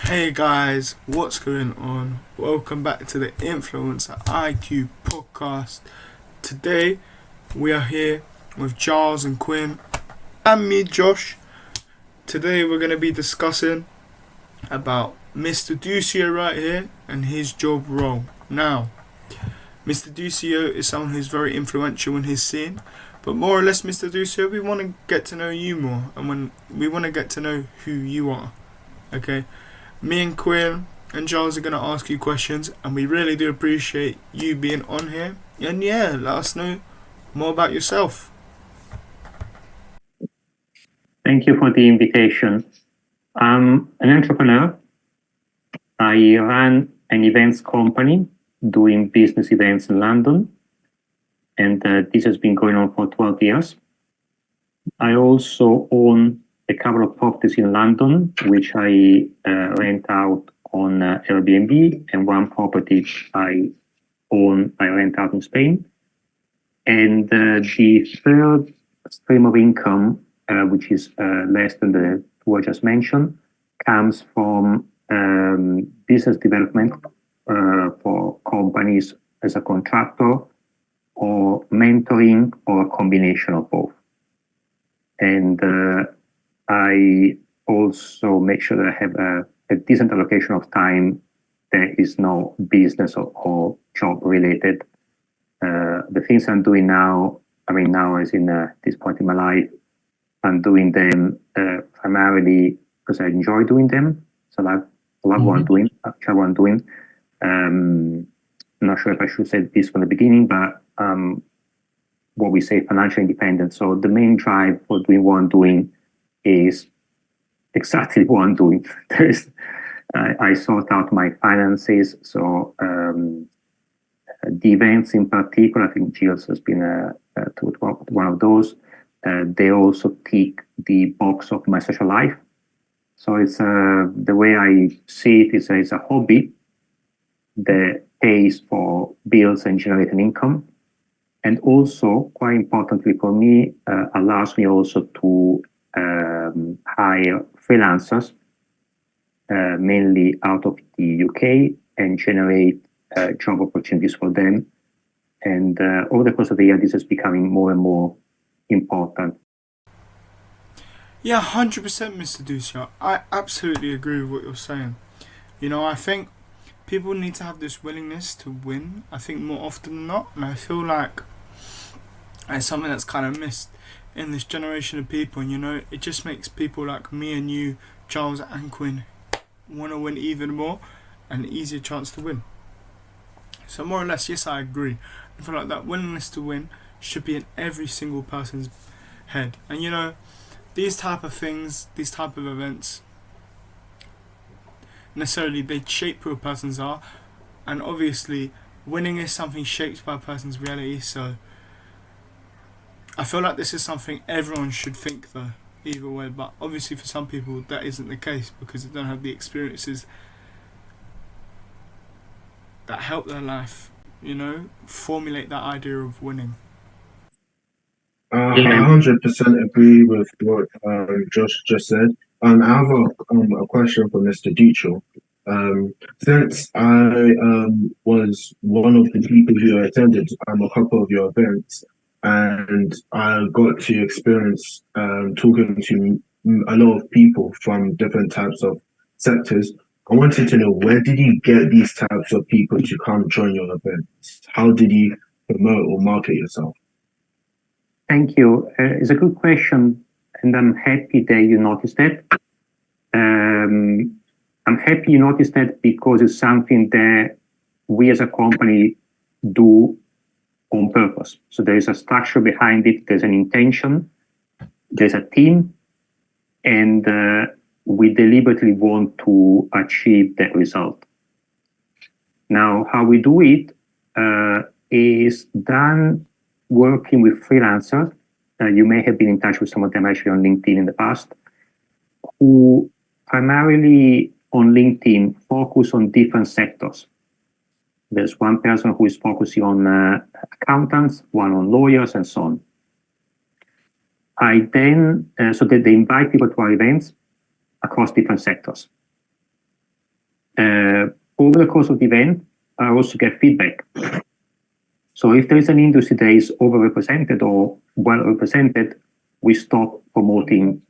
Hey guys, what's going on? Welcome back to the Influencer IQ podcast. Today we are here with Giles and Quinn and me, Josh. Today we're going to be discussing about Mr. Duccio right here and his job role. Now, Mr. Duccio is someone who's very influential in his scene, but more or less, Mr. Duccio, we want to get to know you more, and when we want to get to know who you are. Okay. Me and Quinn and Giles are going to ask you questions, and we really do appreciate you being on here. And yeah, let us know more about yourself. Thank you for the invitation. I'm an entrepreneur. I run an events company doing business events in London, and this has been going on for 12 years. I also own a couple of properties in London, which I rent out on Airbnb, and one property I rent out in Spain. And the third stream of income, which is less than the two I just mentioned, comes from business development for companies as a contractor, or mentoring, or a combination of both. And I also make sure that I have a decent allocation of time that is no business or job related. The things I'm doing now, now as in this point in my life, I'm doing them primarily because I enjoy doing them. So I love what I'm doing, actually what I'm doing. I'm not sure if I should say this from the beginning, but what we say financial independence. So the main drive for doing what I'm doing is exactly what I'm doing. I sort out my finances. So the events in particular, I think Giles has been one of those. They also tick the box of my social life. So it's the way I see it is a hobby that pays for bills and generate an income. And also, quite importantly for me, allows me also to hire freelancers, mainly out of the UK, and generate job opportunities for them. And over the course of the year, this is becoming more and more important. Yeah, 100% Mr. Duccio. I absolutely agree with what you're saying. I think people need to have this willingness to win, I think more often than not. And I feel like it's something that's kind of missed in this generation of people. And it just makes people like me and you, Giles and Quinn, want to win even more and easier chance to win. So more or less, yes, I agree. I feel like that willingness to win should be in every single person's head. And these type of things, these type of events, necessarily they shape who a person's are, and obviously winning is something shaped by a person's reality. So I feel like this is something everyone should think though, either way. But obviously for some people that isn't the case because they don't have the experiences that help their life, formulate that idea of winning. I 100% agree with what Josh just said. I have a question for Mr. Duccio. Since I was one of the people who attended a couple of your events, and I got to experience talking to a lot of people from different types of sectors. I wanted to know, where did you get these types of people to come join your events? How did you promote or market yourself? Thank you. It's a good question, and I'm happy that you noticed that. I'm happy you noticed that because it's something that we as a company do on purpose. So there is a structure behind it, there's an intention, there's a team, and we deliberately want to achieve that result. Now, how we do it is done working with freelancers. You may have been in touch with some of them actually on LinkedIn in the past, who primarily on LinkedIn focus on different sectors. There's one person who is focusing on accountants, one on lawyers, and so on. So that they invite people to our events across different sectors. over the course of the event, I also get feedback. So if there is an industry that is overrepresented or well represented, we stop promoting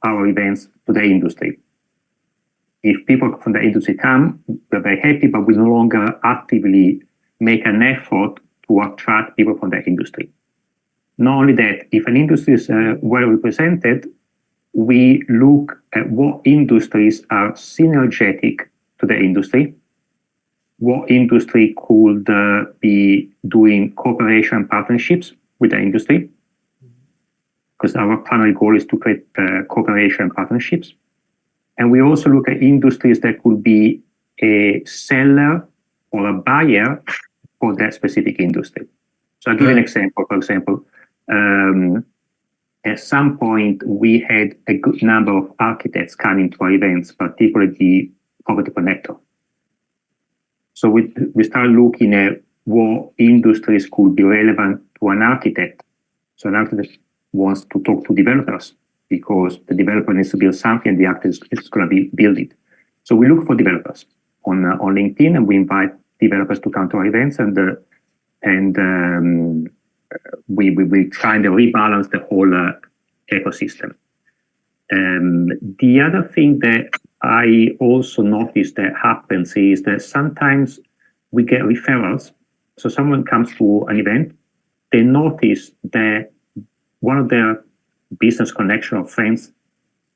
our events to the industry. If people from the industry come, we're very happy, but we no longer actively make an effort to attract people from the industry. Not only that, if an industry is well represented, we look at what industries are synergetic to the industry, what industry could be doing cooperation and partnerships with the industry, because our primary goal is to create cooperation and partnerships. And we also look at industries that could be a seller or a buyer for that specific industry. So I'll give you an example. For example, at some point, we had a good number of architects coming to our events, particularly the Property Connector. So we started looking at what industries could be relevant to an architect. So an architect wants to talk to developers because the developer needs to build something and the architect is going to build it. So we look for developers on LinkedIn, and we invite developers to come to our events, and we try and rebalance the whole ecosystem. The other thing that I also noticed that happens is that sometimes we get referrals. So someone comes to an event, they notice that one of their business connection or friends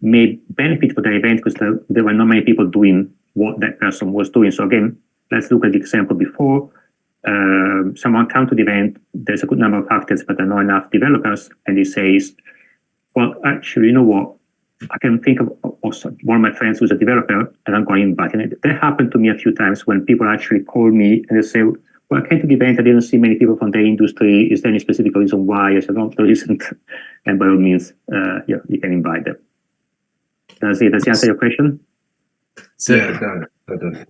may benefit for the event because there were not many people doing what that person was doing. So again, let's look at the example before. Someone comes to the event, there's a good number of architects, but there are not enough developers, and he says, well, actually, you know what? I can think of also one of my friends who's a developer, and I'm going to invite him. That happened to me a few times when people actually call me and they say, well, I came to the event, I didn't see many people from the industry. Is there any specific reason why? I said, no, there isn't. And by all means, you can invite them. Does it answer your question? So, that does.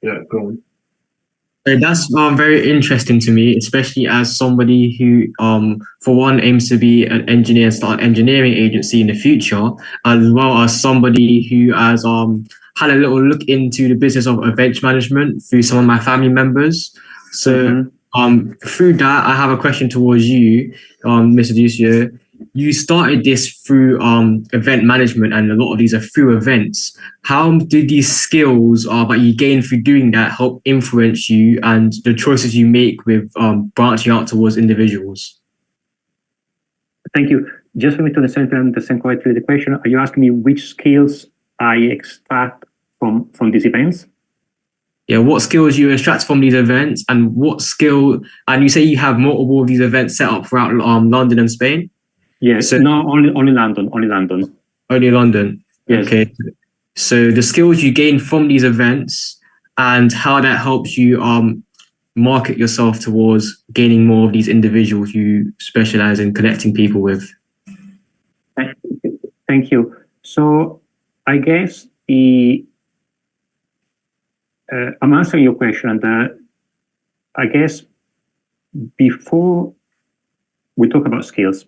Yeah, go on. That's very interesting to me, especially as somebody who, for one, aims to be an engineer and start an engineering agency in the future, as well as somebody who has had a little look into the business of event management through some of my family members. So through that, I have a question towards you, Mr. Duccio. You started this through event management, and a lot of these are through events. How did these skills that you gain through doing that help influence you and the choices you make with branching out towards individuals? Thank you. Just for me to understand correctly the question, are you asking me which skills I extract from these events? Yeah, what skills you extract from these events, and what skill? And you say you have multiple of these events set up throughout London and Spain. Yes, so, no, only London. Only London. Yes. Okay. So the skills you gain from these events and how that helps you market yourself towards gaining more of these individuals you specialize in connecting people with. Thank you. So I guess I'm answering your question, and I guess before we talk about skills,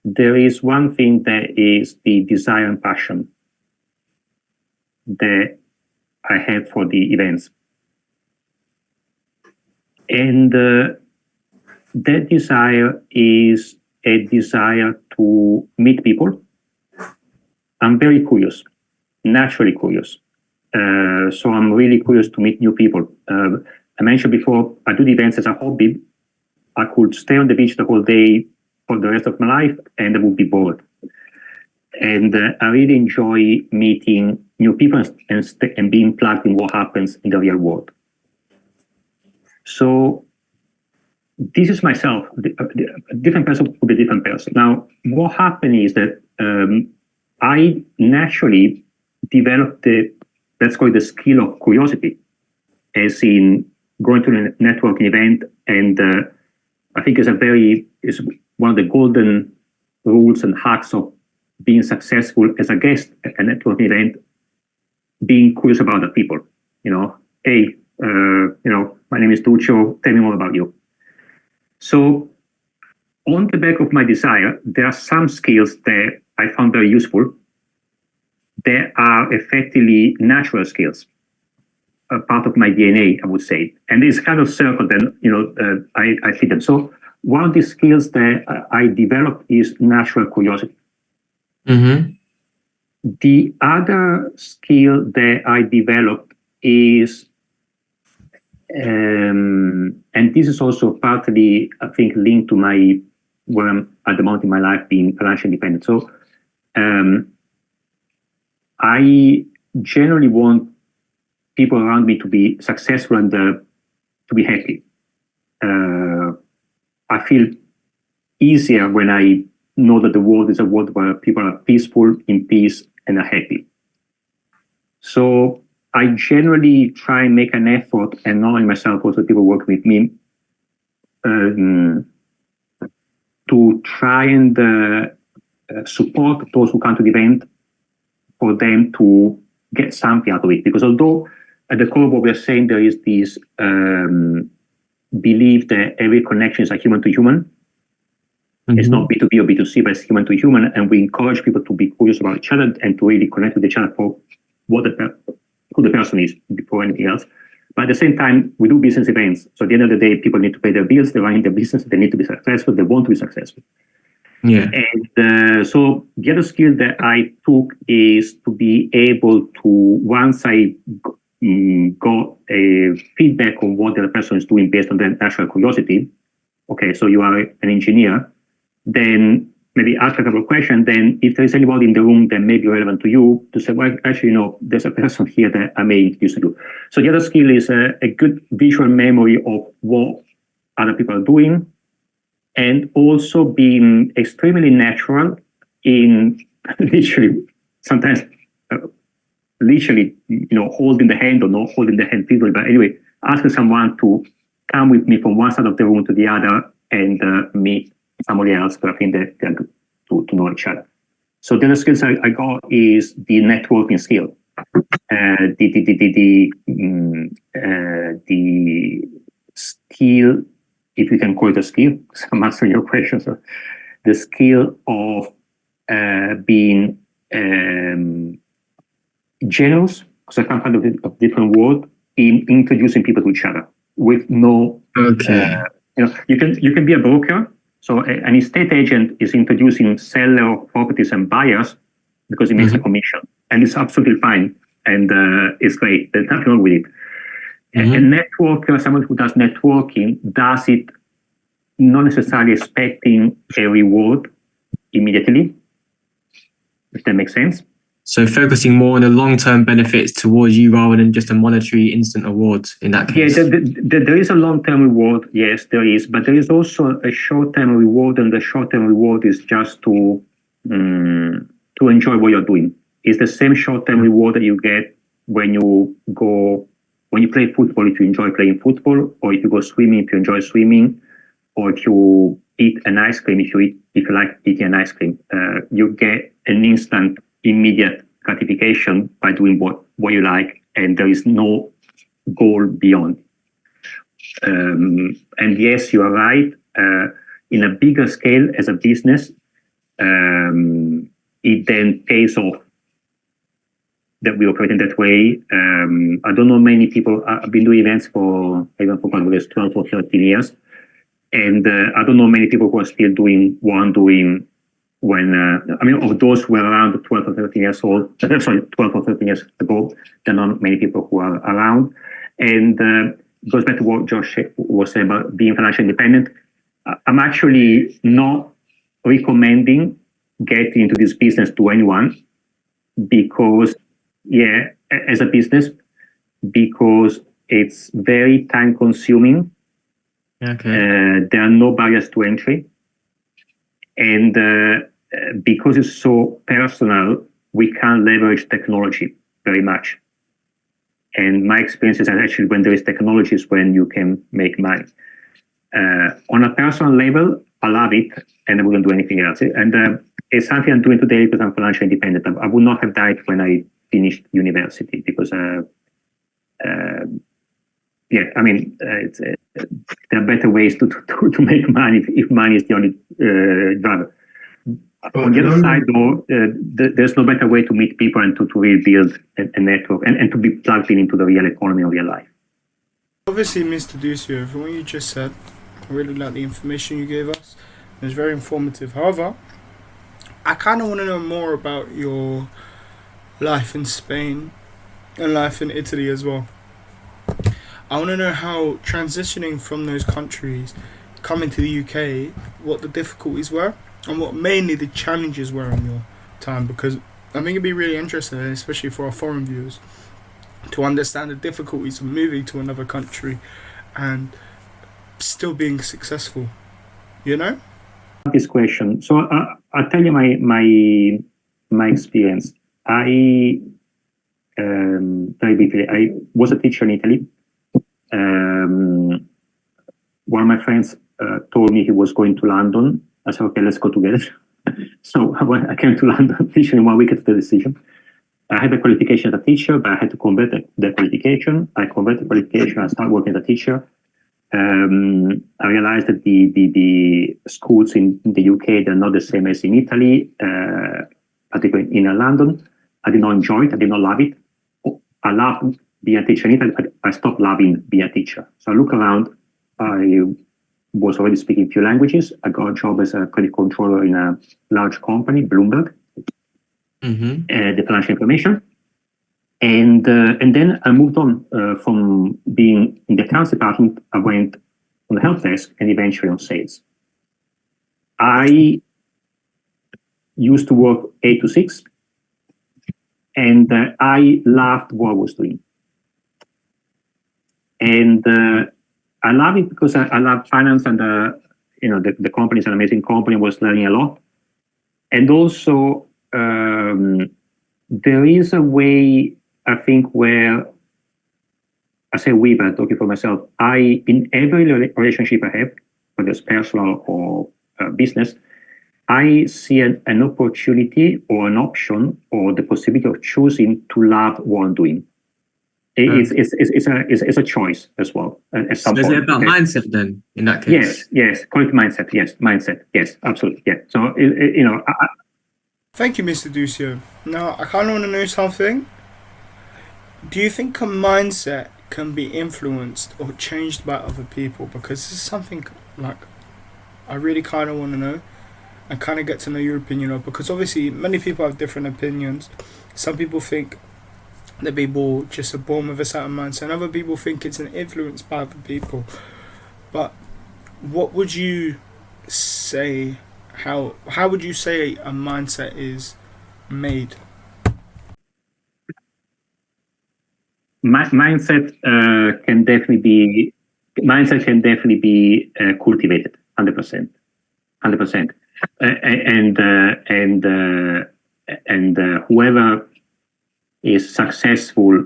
there is one thing that is the desire and passion that I have for the events. And that desire is a desire to meet people. I'm very curious, naturally curious. So I'm really curious to meet new people. I mentioned before, I do the events as a hobby. I could stay on the beach the whole day for the rest of my life, and I would be bored. And I really enjoy meeting new people and being plugged in what happens in the real world. So this is myself. A different person could be a different person. Now, what happened is that I naturally developed let's call it the skill of curiosity, as in going to a networking event, and I think it's one of the golden rules and hacks of being successful as a guest at a networking event, being curious about the people. Hey, my name is Duccio, tell me more about you. So on the back of my desire, there are some skills that I found very useful, they are effectively natural skills, a part of my DNA, I would say. And it's kind of circle then, I fit them. So one of the skills that I developed is natural curiosity. Mm-hmm. The other skill that I developed is, and this is also partly, I think, linked to where I'm at the moment in my life being financially independent. So I generally want people around me to be successful and to be happy. I feel easier when I know that the world is a world where people are peaceful, in peace, and are happy. So I generally try and make an effort, and not only myself, also people working with me, to try and support those who come to the event for them to get something out of it. Because although at the core of what we're saying, there is this belief that every connection is a human to human. Mm-hmm. It's not B2B or B2C, but it's human to human. And we encourage people to be curious about each other and to really connect with each other for who the person is before anything else. But at the same time, we do business events. So at the end of the day, people need to pay their bills, they're running their business, they need to be successful, they want to be successful. Yeah. And so the other skill that I took is to be able to, once I got a feedback on what the other person is doing based on their natural curiosity, okay, so you are an engineer, then maybe ask a couple of questions. Then if there is anybody in the room that may be relevant to you, to say, well, actually, there's a person here that I may introduce to you. So the other skill is a good visual memory of what other people are doing, and also being extremely natural in literally, sometimes literally, holding the hand or not holding the hand physically, but anyway, asking someone to come with me from one side of the room to the other and meet somebody else, but I think that they're good to know each other. So the other skills I got is the networking skill, the skill, if you can call it a skill, because I'm answering your question. So the skill of being generous, because I come from a different world, in introducing people to each other with no. Okay. You can be a broker. So an estate agent is introducing seller of properties and buyers because it makes a commission, and it's absolutely fine, and it's great. There's nothing wrong with it. A networker, someone who does networking, does it not necessarily expecting a reward immediately, if that makes sense. So focusing more on the long-term benefits towards you rather than just a monetary instant award in that case. Yeah, there is a long-term reward. Yes, there is. But there is also a short-term reward, and the short-term reward is just to enjoy what you're doing. It's the same short-term reward that you get when you play football, if you enjoy playing football, or if you go swimming, if you enjoy swimming, or if you eat an ice cream, if you like eating an ice cream. You get an instant, immediate gratification by doing what you like, and there is no goal beyond. And yes, you are right. In a bigger scale as a business, it then pays off that we operate in that way. I don't know many people. I've been doing events for 12 or 13 years, and I don't know many people who are still doing what I'm doing. When of those who were around 12 or 13 years old, 12 or 13 years ago, there are not many people who are around. And it goes back to what Josh was saying about being financially independent. I'm actually not recommending getting into this business to anyone because, as a business, because it's very time consuming. Okay. There are no barriers to entry. And because it's so personal, we can't leverage technology very much. And my experience is that actually when there is technology is when you can make money. On a personal level, I love it, and I wouldn't do anything else. And it's something I'm doing today because I'm financially independent. I would not have died when I finished university because, there are better ways to make money if money is the only driver. On the other side, though, there's no better way to meet people and to really build a network and to be plugged into the real economy of real life. Obviously, Mr. Duccio, from what you just said, I really like the information you gave us. It was very informative. However, I kind of want to know more about your life in Spain and life in Italy as well. I want to know how transitioning from those countries, coming to the UK, what the difficulties were and what mainly the challenges were in your time, because I think it'd be really interesting, especially for our foreign viewers, to understand the difficulties of moving to another country and still being successful, you know? This question. So I'll tell you my experience. I very briefly, I was a teacher in Italy. One of my friends told me he was going to London. I said, okay, let's go together. So I came to London literally 1 week after the decision. I had the qualification as a teacher, but I had to convert the qualification. I converted the qualification. I started working as a teacher. I realized that the schools in the UK, they're not the same as in Italy, particularly in London. I did not enjoy it. I did not love it. I loved being a teacher in Italy. I stopped loving being a teacher. So I look around. I was already speaking a few languages. I got a job as a credit controller in a large company, Bloomberg, the financial information. And then I moved on from being in the accounts department. I went on the help desk and eventually on sales. I used to work 8 to 6, and I loved what I was doing. And I love it because I love finance, and the company is an amazing company. I was learning a lot, and also there is a way, I think, where I say we, but talking for myself, in every relationship I have, whether it's personal or business, I see an opportunity or an option or the possibility of choosing to love what I'm doing. It's a choice as well. At some So is point, it about mindset then, in that case? Yes, call it mindset. Yes, mindset. Yes, absolutely. Yeah. So Thank you, Mr. Duccio. Now, I kind of want to know something. Do you think a mindset can be influenced or changed by other people? Because this is something like I really kind of want to know and kind of get to know your opinion of. Because obviously, many people have different opinions. Some people think that people just are born with a certain mindset, and other people think it's an influence by other people. But what would you say? How would you say a mindset is made? Mindset can definitely be cultivated, 100%, 100%. And whoever is successful,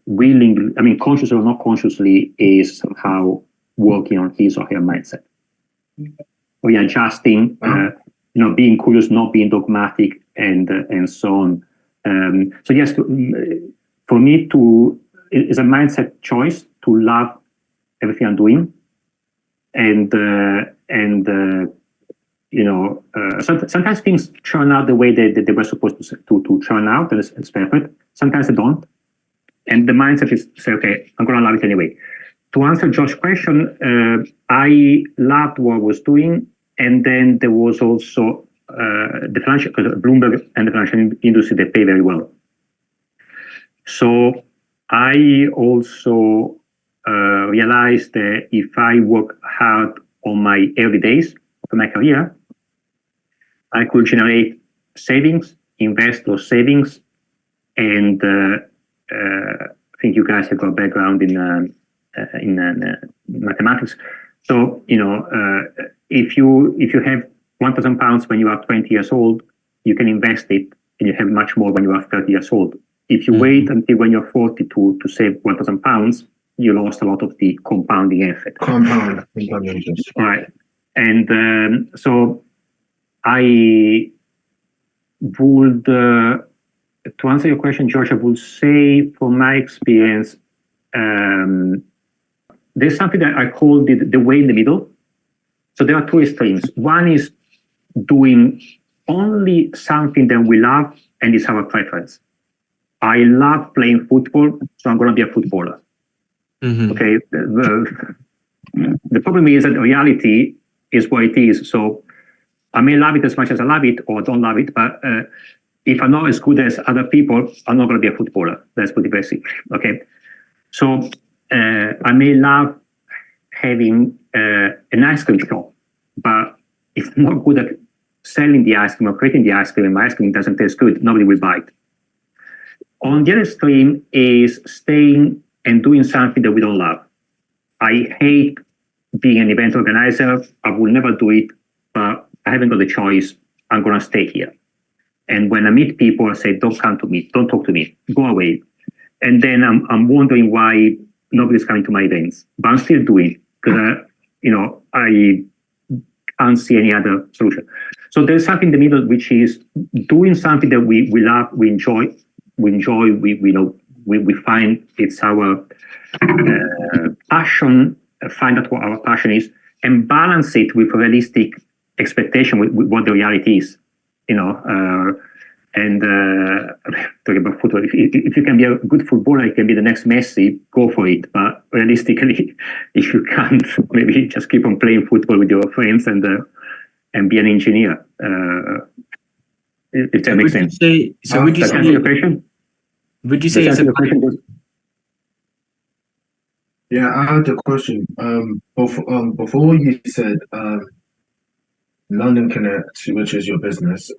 willing, I mean, consciously or not consciously, is somehow working on his or her mindset. Readjusting, being curious, not being dogmatic, and so on. So yes, for me, it's a mindset choice to love everything I'm doing, and sometimes things turn out the way they were supposed to turn out, and it's perfect. Sometimes they don't, and the mindset is to say, okay, I'm going to love it anyway. To answer Josh's question, I loved what I was doing, and then there was also the financial, Bloomberg and the financial industry, they pay very well. So I also realized that if I work hard on my early days of my career, I could generate savings, invest those savings, and I think you guys have got a background in mathematics. So if you have £1,000 when you are 20 years old, you can invest it, and you have much more when you are 30 years old. If you wait until when you're 40 to save £1,000, you lost a lot of the compounding effect. Compound interest. All right. And so I would, to answer your question, George, I would say from my experience, there's something that I call the way in the middle. So there are two extremes. One is doing only something that we love and is our preference. I love playing football, so I'm going to be a footballer. Mm-hmm. Okay. The problem is that reality is what it is. So I may love it as much as I love it, or don't love it, but if I'm not as good as other people, I'm not going to be a footballer. Let's put it basic. Okay. So I may love having an ice cream shop, but if I'm not good at selling the ice cream or creating the ice cream, and my ice cream doesn't taste good, nobody will buy it. On the other extreme is staying and doing something that we don't love. I hate being an event organizer. I will never do it, but I haven't got the choice. I'm going to stay here. And when I meet people, I say, don't come to me, don't talk to me, go away. And then I'm wondering why nobody's coming to my events, but I'm still doing it because, I can't see any other solution. So there's something in the middle, which is doing something that we love, we enjoy, we find it's our passion, find out what our passion is, and balance it with realistic expectation with what the reality is, and talking about football, if you can be a good footballer, you can be the next Messi, go for it. But realistically, if you can't, maybe just keep on playing football with your friends and be an engineer. If that makes sense. Would you say it's a question? Yeah, I had a question. Before you said London Connect, which is your business,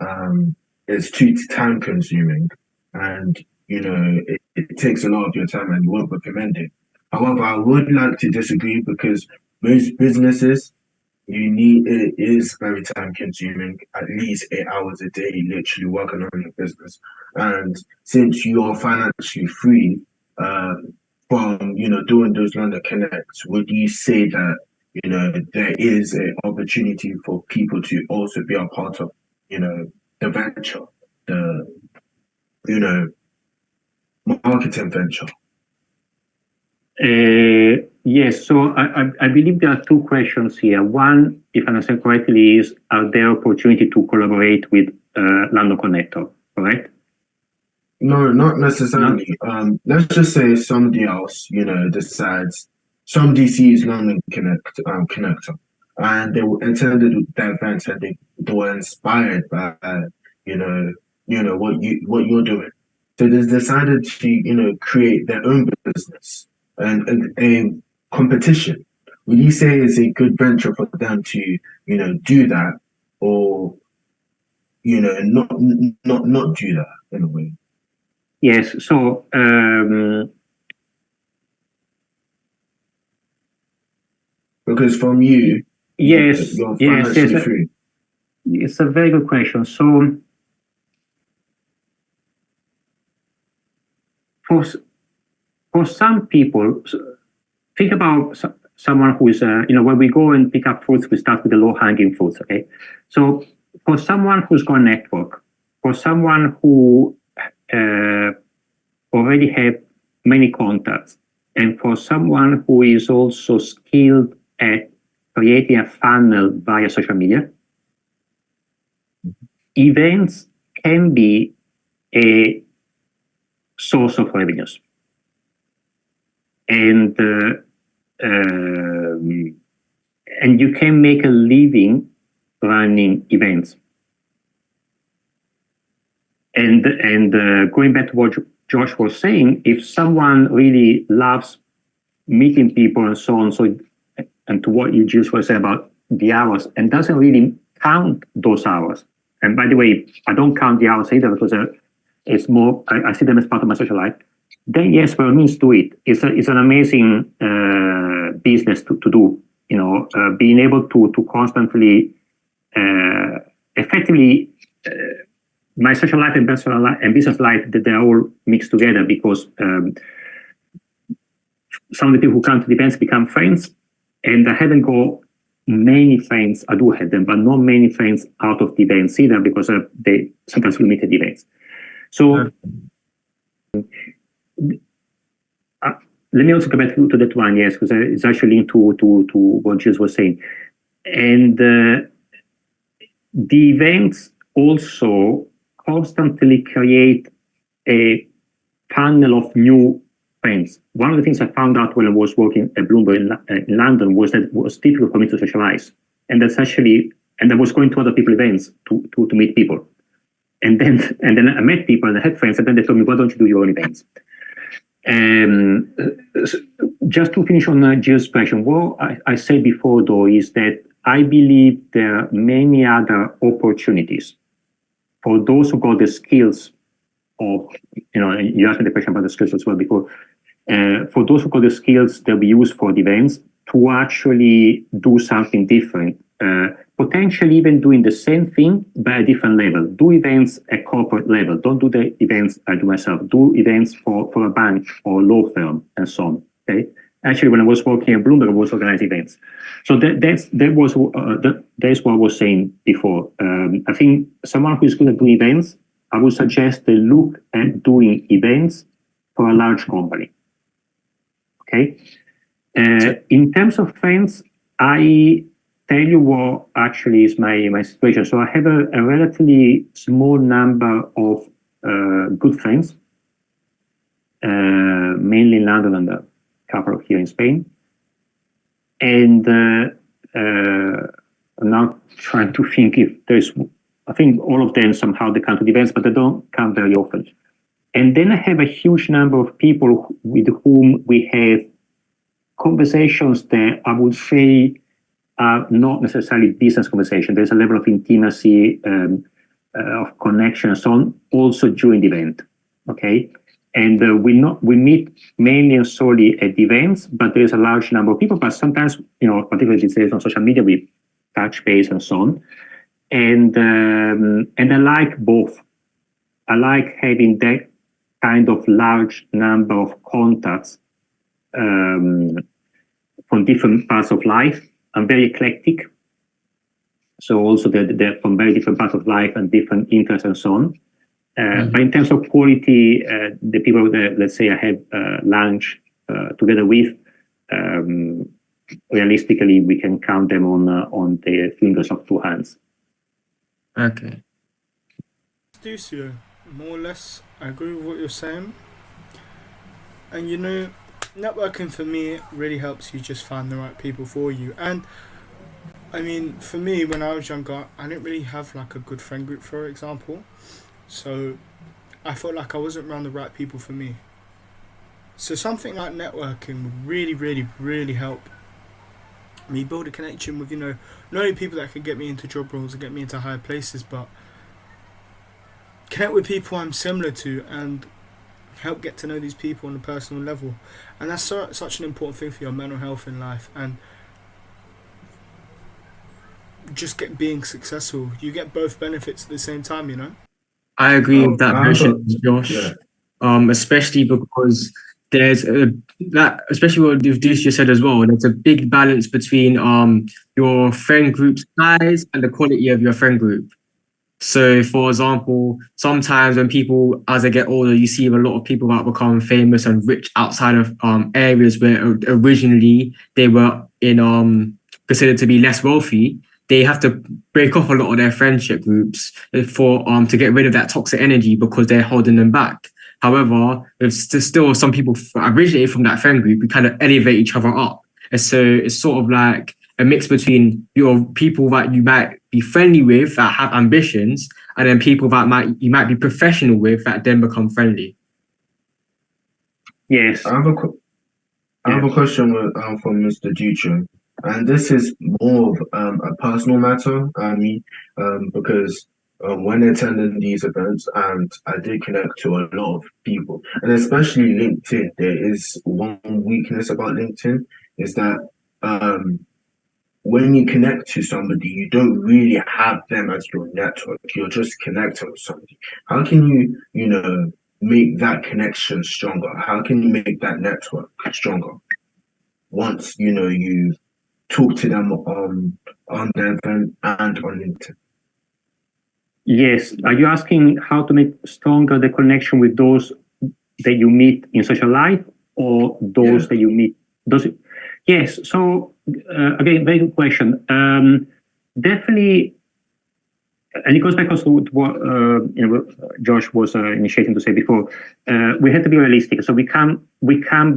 it's too time consuming, and it takes a lot of your time, and you won't recommend it. However, I would like to disagree because most businesses it is very time consuming, at least 8 hours a day, literally working on your business. And since you are financially free from doing those London Connects, would you say that there is an opportunity for people to also be a part of the venture, the marketing venture? Yes, so I believe there are two questions here. One, if I understand correctly, is are there opportunity to collaborate with London Connector, correct? No, not necessarily. No? Let's just say somebody else, decides somebody sees London Connector, and they attended that event and they were inspired by what you're doing. So they decided to create their own business and a competition. Would you say it's a good venture for them to do that, or not do that in a way? Yes, so because from you, yes, you're financially free. It's a very good question. So for some people, think about someone who is, when we go and pick up fruits, we start with the low-hanging fruits, okay? So for someone who's got a network, for someone who already have many contacts, and for someone who is also skilled at creating a funnel via social media, events can be a source of revenues. And you can make a living running events. And going back to what Josh was saying, if someone really loves meeting people and so on, and to what you just were saying about the hours, and doesn't really count those hours. And by the way, I don't count the hours either because it's more, I see them as part of my social life. Then yes, by all means, do it. It's an amazing business to do. Being able to constantly, effectively, my social life and personal life and business life, that they're all mixed together because some of the people who come to the events become friends, and I haven't got many friends. I do have them, but not many friends out of the events either because they sometimes limited events. So let me also go back to that one, yes, because it's actually linked to what Jesus was saying. And the events also constantly create a funnel of new friends. One of the things I found out when I was working at Bloomberg in London was that it was difficult for me to socialize. And I was going to other people events to meet people. And then I met people and I had friends, and then they told me, why don't you do your own events? Just to finish on Gilles' question, what I said before, though, is that I believe there are many other opportunities for those who got the skills of, you asked me the question about the skills as well before, for those who got the skills that we use for the events to actually do something different, potentially even doing the same thing but at a different level. Do events at corporate level. Don't do the events I do myself. Do events for a bank or law firm and so on. Okay. Actually, when I was working at Bloomberg, I was organizing events. So that's what I was saying before. I think someone who is good at doing events, I would suggest they look at doing events for a large company. Okay. In terms of friends, I tell you what actually is my situation. So I have a relatively small number of good friends, mainly in London and a couple here in Spain. And I'm now trying to think if there's, I think all of them somehow they come to the events, but they don't come very often. And then I have a huge number of people with whom we have conversations that I would say are not necessarily business conversation. There's a level of intimacy, of connection and so on, also during the event, okay? And we meet mainly and solely at events, but there's a large number of people, but sometimes, particularly these days on social media, we touch base and so on. And I like both. I like having that kind of large number of contacts from different parts of life. I'm very eclectic. So also they're from very different parts of life and different interests and so on. But in terms of quality, the people that, let's say, I have lunch together with, realistically, we can count them on the fingers of two hands. Okay. Duccio, more or less, I agree with what you're saying. And networking for me really helps you just find the right people for you. And I mean, for me, when I was younger, I didn't really have like a good friend group, for example. So I felt like I wasn't around the right people for me. So something like networking would really, really, really help me build a connection with, not only people that can get me into job roles and get me into higher places, but connect with people I'm similar to and help get to know these people on a personal level. And that's such an important thing for your mental health in life and just being successful. You get both benefits at the same time, I agree with that version, Josh. Yeah. Especially because there's especially what Duccio said as well. There's a big balance between your friend group's size and the quality of your friend group. So, for example, sometimes when people, as they get older, you see a lot of people that become famous and rich outside of areas where originally they were considered to be less wealthy. They have to break off a lot of their friendship groups to get rid of that toxic energy because they're holding them back. However, there's still some people originated from that friend group who kind of elevate each other up. And so it's sort of like a mix between your people that you might be friendly with that have ambitions, and then people that you might be professional with that then become friendly. Yes. I have a question from Mr. Duccio, and this is more of a personal matter. Because when attending these events, and I did connect to a lot of people, and especially LinkedIn. There is one weakness about LinkedIn is that when you connect to somebody, you don't really have them as your network. You're just connecting with somebody. How can you, make that connection stronger? How can you make that network stronger? Once, you talk to them on their event and on LinkedIn. Yes. Are you asking how to make stronger the connection with those that you meet in social life, or those that you meet? Yes. So again, very good question. Definitely, And it goes back also to what Josh was initiating to say before. We have to be realistic. So we can't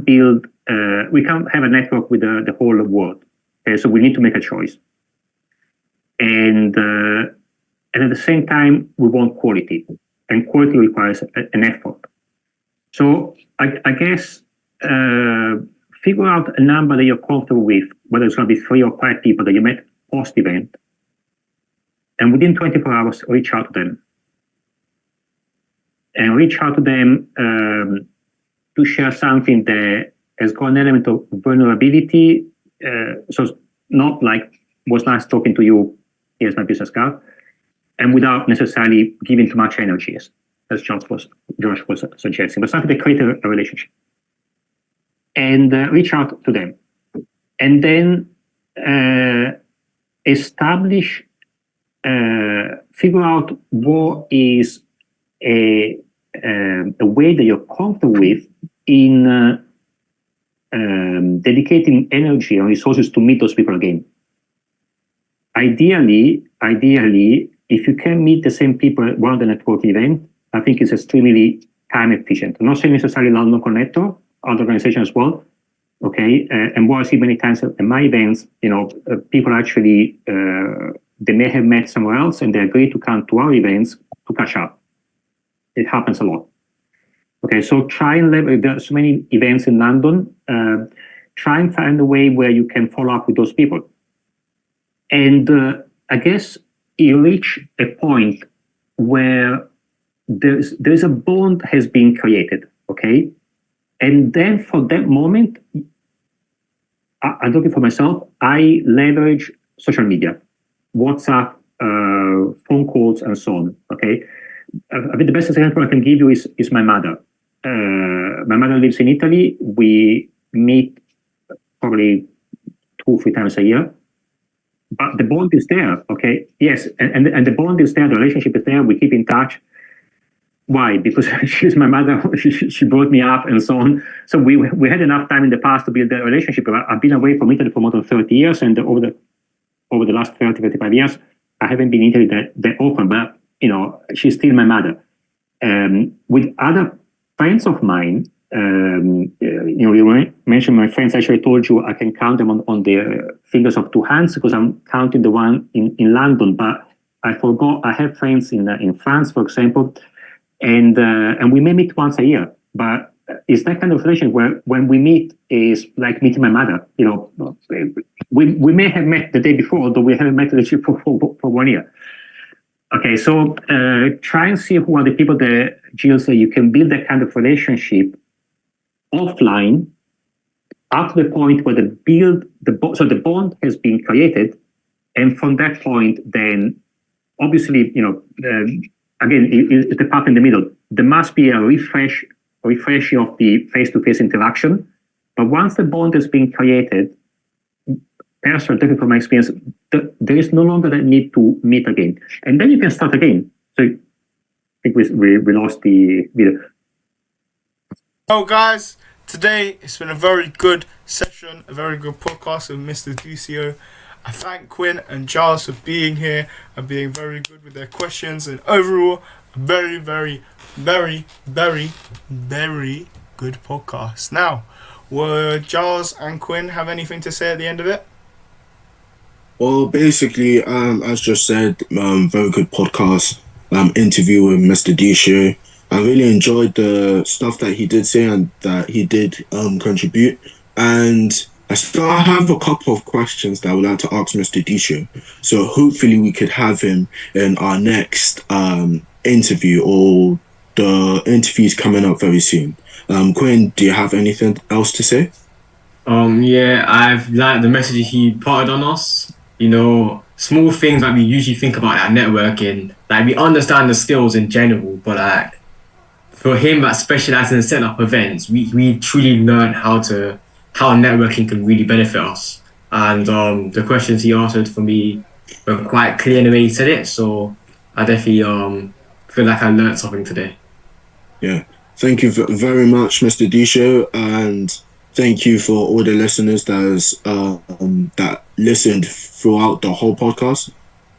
build, we can't have a network with the whole world. Okay? So we need to make a choice. And at the same time, we want quality, and quality requires an effort. So I guess figure out a number that you're comfortable with, whether it's going to be 3 or 5 people that you met post-event, and within 24 hours, reach out to them. And reach out to them to share something that has got an element of vulnerability. So it's not like, was nice talking to you, here's my business card, and without necessarily giving too much energy, as Josh was suggesting, but something that creates a relationship. And reach out to them. And then establish, figure out what is a way that you're comfortable with in dedicating energy and resources to meet those people again. Ideally, if you can meet the same people at one of the networking events, I think it's extremely time efficient. I'm not saying necessarily London Connector, other organizations as well. Okay, and what I see many times at my events, people actually they may have met somewhere else and they agree to come to our events to catch up. It happens a lot. Okay, so try and leverage. There are so many events in London. Try and find a way where you can follow up with those people. And I guess you reach a point where there's a bond has been created. Okay, and then for that moment, I'm looking for myself. I leverage social media, WhatsApp, phone calls, and so on. Okay, I think the best example I can give you is my mother. My mother lives in Italy. We meet probably 2 or 3 times a year, but the bond is there. Okay, yes, and the bond is there. The relationship is there. We keep in touch. Why? Because she's my mother. She brought me up and so on. So we had enough time in the past to build that relationship. I've been away from Italy for more than 30 years, and over the last 35 years, I haven't been in Italy that often. But she's still my mother. With other friends of mine, you mentioned my friends. Actually, I told you I can count them on the fingers of 2 hands because I'm counting the one in London. But I forgot I have friends in France, for example. And we may meet once a year, but it's that kind of relation where when we meet is like meeting my mother. We may have met the day before, although we haven't met literally for 1 year. Okay, so try and see who are the people that Giles say you can build that kind of relationship offline up to the point where the bond has been created, and from that point, then obviously again, it's the path in the middle. There must be a refreshing of the face-to-face interaction. But once the bond has been created, personally, taking from my experience, there is no longer that need to meet again. And then you can start again. So I think we lost the video. Oh, guys, today it's been a very good session, a very good podcast with Mr. Duccio. I thank Quinn and Giles for being here and being very good with their questions, and overall a very, very, very, very, very good podcast. Now, would Giles and Quinn have anything to say at the end of it? Well, basically, as just said, very good podcast, interview with Mr. Duccio. I really enjoyed the stuff that he did say and that he did contribute. And I have a couple of questions that I would like to ask Mr. Duccio. So hopefully we could have him in our next interview, or the interview's coming up very soon. Quinn, do you have anything else to say? Yeah, I've liked the message he parted on us. Small things that we usually think about at networking. Like, we understand the skills in general, but for him that specializes in setting up events, we truly learn how networking can really benefit us. And the questions he answered for me were quite clear in the way he said it. So I definitely feel like I learned something today. Yeah. Thank you very much, Mr. Duccio, and thank you for all the listeners that listened throughout the whole podcast.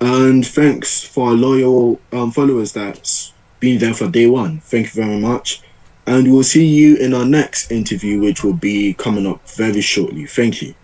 And thanks for our loyal followers that's been there for day one. Thank you very much. And we'll see you in our next interview, which will be coming up very shortly. Thank you.